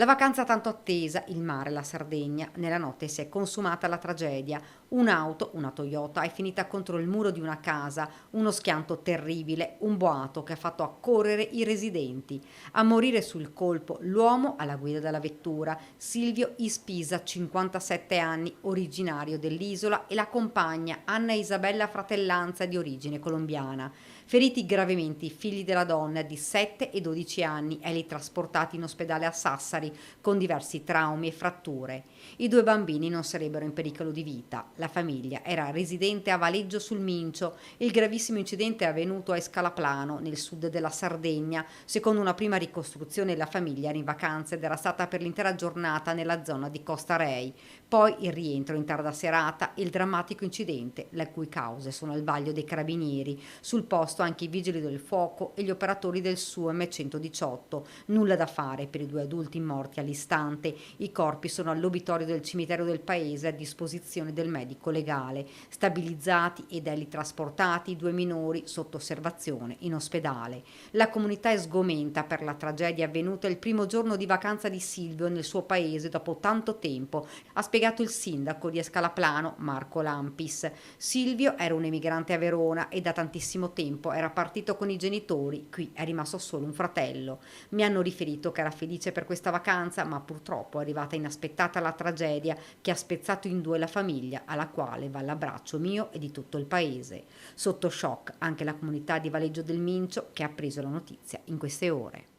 La vacanza tanto attesa, il mare, la Sardegna, nella notte si è consumata la tragedia. Un'auto, una Toyota, è finita contro il muro di una casa, uno schianto terribile, un boato che ha fatto accorrere i residenti. A morire sul colpo l'uomo alla guida della vettura, Silvio Ispisa, 57 anni, originario dell'isola, e la compagna Anna Isabella Fratellanza di origine colombiana. Feriti gravemente i figli della donna di 7 e 12 anni e li trasportati in ospedale a Sassari con diversi traumi e fratture. I due bambini non sarebbero in pericolo di vita. La famiglia era residente a Valeggio sul Mincio. Il gravissimo incidente è avvenuto a Escalaplano, nel sud della Sardegna. Secondo una prima ricostruzione, la famiglia era in vacanza ed era stata per l'intera giornata nella zona di Costa Rei. Poi il rientro in tarda serata e il drammatico incidente, le cui cause sono al vaglio dei carabinieri. Sul posto anche i vigili del fuoco e gli operatori del SUEM 118. Nulla da fare per i due adulti morti all'istante. I corpi sono all'obitorio del cimitero del paese a disposizione del medico legale. Stabilizzati ed elli trasportati i due minori sotto osservazione in ospedale. La comunità è sgomenta per la tragedia avvenuta il primo giorno di vacanza di Silvio nel suo paese dopo tanto tempo, ha spiegato il sindaco di Escalaplano, Marco Lampis. Silvio era un emigrante a Verona e da tantissimo tempo era partito con i genitori, qui è rimasto solo un fratello. Mi hanno riferito che era felice per questa vacanza, ma purtroppo è arrivata inaspettata la tragedia che ha spezzato in due la famiglia, alla quale va l'abbraccio mio e di tutto il paese. Sotto shock anche la comunità di Valeggio del Mincio, che ha preso la notizia in queste ore.